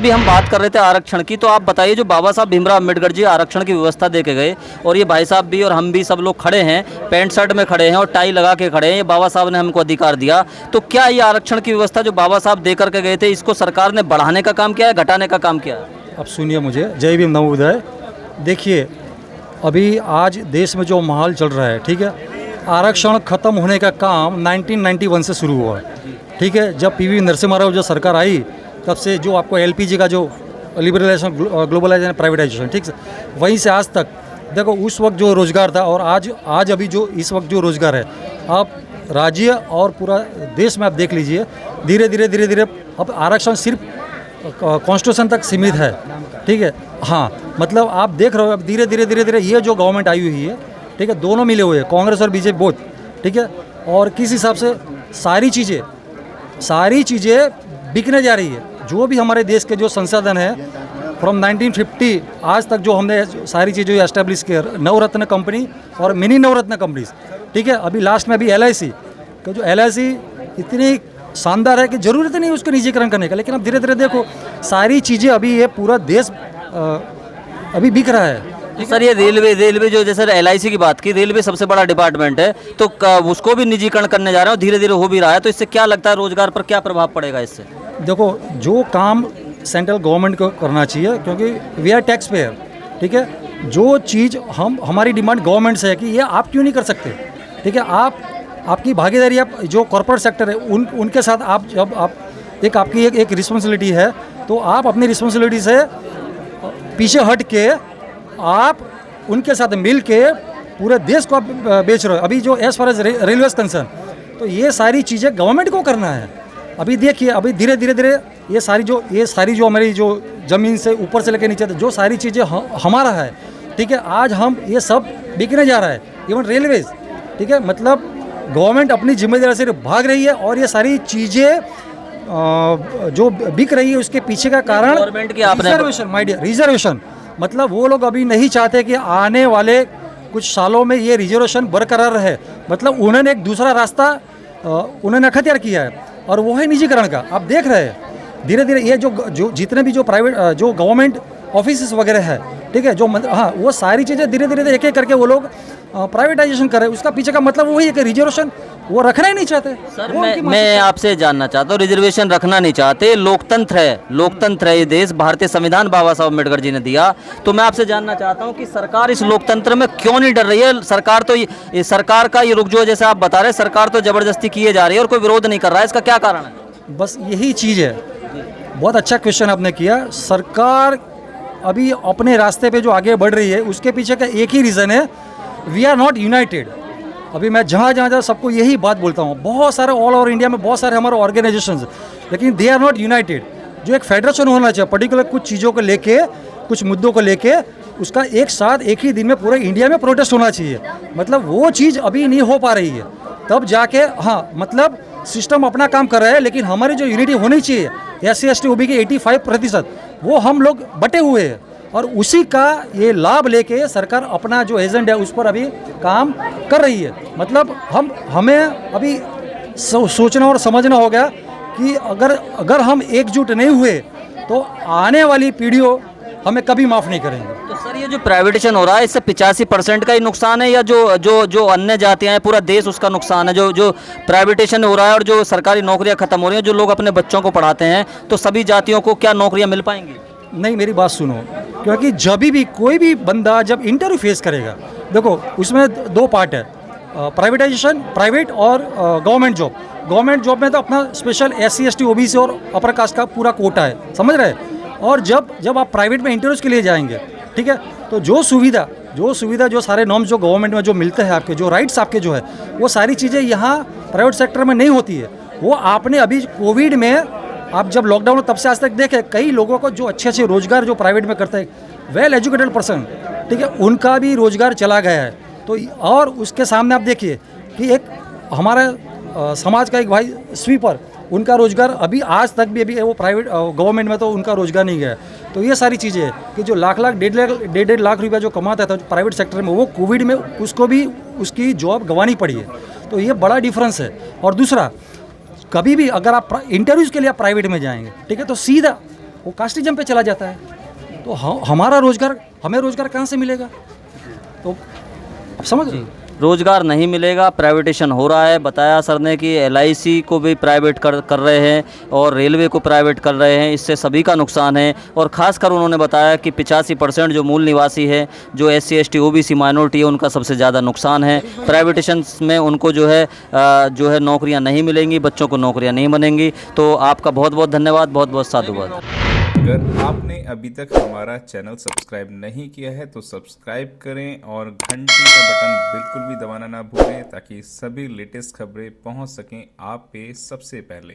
भी हम बात कर रहे थे आरक्षण की, तो आप बताइए जो बाबा साहब भीमराव अम्बेडकर जी आरक्षण की व्यवस्था दे के गए और ये भाई साहब भी और हम भी सब लोग खड़े हैं, पैंट शर्ट में खड़े हैं और टाई लगा के खड़े हैं, ये बाबा साहब ने हमको अधिकार दिया, तो क्या ये आरक्षण की व्यवस्था जो बाबा साहब दे करके गए थे इसको सरकार ने बढ़ाने का काम किया है, घटाने का काम किया है? अब सुनिए मुझे, जय भीम नवोदय। देखिए अभी आज देश में जो माहौल चल रहा है, ठीक है, आरक्षण खत्म होने का काम 1991 से शुरू हुआ है, ठीक है। जब पीवी नरसिम्हा राव जो सरकार आई तब से जो आपको एलपीजी का जो लिबरलाइजेशन, ग्लोबलाइजेशन, प्राइवेटाइजेशन, ठीक है, वहीं से आज तक देखो उस वक्त जो रोज़गार था और आज अभी जो इस वक्त जो रोज़गार है, आप राज्य और पूरा देश में आप देख लीजिए, धीरे धीरे अब आरक्षण सिर्फ कॉन्स्टिट्यूशन तक सीमित है, ठीक है। हाँ, मतलब आप देख रहे हो अब धीरे धीरे ये जो गवर्नमेंट आई हुई है, ठीक है, दोनों मिले हुए हैं, कांग्रेस और बीजेपी बोथ, ठीक है। और किस हिसाब से सारी चीज़ें बिकने जा रही है। जो भी हमारे देश के जो संसाधन है फ्रॉम 1950 आज तक जो हमने सारी चीज़ें एस्टेब्लिश किया, नवरत्न कंपनी और मिनी नवरत्न कंपनीज, ठीक है। अभी लास्ट में अभी LIC का जो LIC इतनी शानदार है कि ज़रूरत नहीं उसको निजीकरण करने का, लेकिन अब धीरे धीरे देखो सारी चीज़ें अभी ये पूरा देश अभी बिक रहा है। सर ये रेलवे जो जैसे LIC की बात की, रेलवे सबसे बड़ा डिपार्टमेंट है, तो उसको भी निजीकरण करने जा रहे हैं, धीरे धीरे हो भी रहा है, तो इससे क्या लगता है रोजगार पर क्या प्रभाव पड़ेगा इससे? देखो जो काम सेंट्रल गवर्नमेंट को करना चाहिए, क्योंकि वी आर टैक्स पेयर, ठीक है। जो चीज़ हमारी डिमांड गवर्नमेंट से है कि ये आप क्यों नहीं कर सकते, ठीक है। आपकी भागीदारी, आप जो कॉर्पोरेट सेक्टर है उनके साथ आप जब आप आपकी एक रिस्पॉन्सिबिलिटी है, तो आप अपनी रिस्पॉन्सिबिलिटी से पीछे हट के आप उनके साथ मिल के पूरे देश को आप बेच रहे हो। अभी जो as far as railway concern, तो ये सारी चीज़ें गवर्नमेंट को करना है। अभी देखिए अभी धीरे धीरे ये सारी जो हमारी जो ज़मीन से ऊपर से लेकर नीचे तक जो सारी चीज़ें हमारा है, ठीक है, आज हम ये सब बिकने जा रहा है, इवन रेलवेज, ठीक है। मतलब गवर्नमेंट अपनी जिम्मेदारी से भाग रही है और ये सारी चीज़ें जो बिक रही है उसके पीछे का कारण गवर्नमेंट की रिजर्वेशन, माय डियर, रिजर्वेशन। मतलब वो लोग अभी नहीं चाहते कि आने वाले कुछ सालों में ये रिजर्वेशन बरकरार रहे। मतलब उन्होंने एक दूसरा रास्ता उन्होंने अख्तियार किया है और वो है निजीकरण का। आप देख रहे हैं धीरे धीरे ये जो जितने भी जो प्राइवेट जो गवर्नमेंट ऑफिस वगैरह है, ठीक है, जो हाँ वो सारी चीज़ें धीरे धीरे एक एक करके वो लोग प्राइवेटाइजेशन कर रहे हैं। उसका पीछे का मतलब वही है कि रिजर्वेशन वो रखना ही नहीं चाहते। सर मैं आपसे जानना चाहता हूँ, रिजर्वेशन रखना नहीं चाहते, लोकतंत्र है ये देश, भारतीय संविधान बाबा साहब अम्बेडकर जी ने दिया, तो मैं आपसे जानना चाहता हूँ कि सरकार इस लोकतंत्र में क्यों नहीं डर रही है? सरकार का ये रुख जो है, जैसे आप बता रहे हैं, सरकार तो जबरदस्ती किए जा रही है और कोई विरोध नहीं कर रहा है, इसका क्या कारण है? बस यही चीज़ है। बहुत अच्छा क्वेश्चन आपने किया। सरकार अभी अपने रास्ते पे जो आगे बढ़ रही है उसके पीछे का एक ही रीज़न है, वी आर नॉट यूनाइटेड। अभी मैं जहाँ सबको यही बात बोलता हूँ, बहुत सारे ऑल ओवर इंडिया में बहुत सारे हमारे ऑर्गेनाइजेशंस, लेकिन दे आर नॉट यूनाइटेड। जो एक फेडरेशन होना चाहिए पर्टिकुलर कुछ चीज़ों को लेके, कुछ मुद्दों को लेके, उसका एक साथ एक ही दिन में पूरे इंडिया में प्रोटेस्ट होना चाहिए। मतलब वो चीज़ अभी नहीं हो पा रही है, तब जाके हाँ मतलब सिस्टम अपना काम कर रहा है, लेकिन हमारी जो यूनिटी होनी चाहिए SC ST OB के 85% वो हम लोग बटे हुए हैं और उसी का ये लाभ लेके सरकार अपना जो एजेंडा है उस पर अभी काम कर रही है। मतलब हमें अभी सोचना और समझना होगा कि अगर हम एकजुट नहीं हुए तो आने वाली पीढ़ियों हमें कभी माफ़ नहीं करेंगे। तो सर ये जो प्राइवेटेशन हो रहा है इससे 85% का ही नुकसान है या जो अन्य जातियां हैं पूरा देश उसका नुकसान है? जो प्राइवेटेशन हो रहा है और जो सरकारी नौकरियां खत्म हो रही हैं, जो लोग अपने बच्चों को पढ़ाते हैं, तो सभी जातियों को क्या नौकरियां मिल पाएंगी? नहीं, मेरी बात सुनो, क्योंकि जब भी कोई भी बंदा जब इंटरव्यू फेस करेगा, देखो उसमें दो पार्ट है, प्राइवेटाइजेशन, प्राइवेट और गवर्नमेंट जॉब। गवर्नमेंट जॉब में तो अपना स्पेशल SC ST OBC और अपर कास्ट का पूरा कोटा है, समझ रहे हैं। और जब आप प्राइवेट में इंटरव्यूज के लिए जाएंगे, ठीक है, तो जो सुविधा जो सारे नॉर्म्स जो गवर्नमेंट में जो मिलते हैं, आपके जो राइट्स आपके जो है, वो सारी चीज़ें यहाँ प्राइवेट सेक्टर में नहीं होती है। वो आपने अभी कोविड में आप जब लॉकडाउन तब से आज तक देखे कई लोगों को जो अच्छे रोजगार जो प्राइवेट में करते हैं, वेल एजुकेटेड पर्सन, ठीक है, उनका भी रोजगार चला गया है। तो और उसके सामने आप देखिए कि एक हमारा समाज का एक भाई स्वीपर, उनका रोजगार अभी आज तक भी अभी वो प्राइवेट गवर्नमेंट में तो उनका रोजगार नहीं गया। तो ये सारी चीज़ें कि जो लाख डेढ़ लाख रुपया जो कमाता था प्राइवेट सेक्टर में, वो कोविड में उसको भी उसकी जॉब गंवानी पड़ी है। तो ये बड़ा डिफरेंस है। और दूसरा, कभी भी अगर आप इंटरव्यूज़ के लिए आप प्राइवेट में जाएंगे, ठीक है, तो सीधा वो कास्टिज्म पे चला जाता है। तो हमारा रोज़गार, हमें रोज़गार कहाँ से मिलेगा? तो आप समझ रहे हो? रोजगार नहीं मिलेगा, प्राइवेटेशन हो रहा है। बताया सर ने कि LIC को भी प्राइवेट कर रहे हैं और रेलवे को प्राइवेट कर रहे हैं, इससे सभी का नुकसान है। और ख़ासकर उन्होंने बताया कि 85% जो मूल निवासी है, जो SC ST OBC माइनॉरिटी है, उनका सबसे ज़्यादा नुकसान है। प्राइवेटेशन में उनको जो है नौकरियां नहीं मिलेंगी, बच्चों को नौकरियां नहीं बनेंगी। तो आपका बहुत बहुत धन्यवाद, बहुत बहुत साधुवाद। अगर आपने अभी तक हमारा चैनल सब्सक्राइब नहीं किया है तो सब्सक्राइब करें और घंटी का बटन बिल्कुल भी दबाना ना भूलें ताकि सभी लेटेस्ट खबरें पहुंच सकें आप पे सबसे पहले।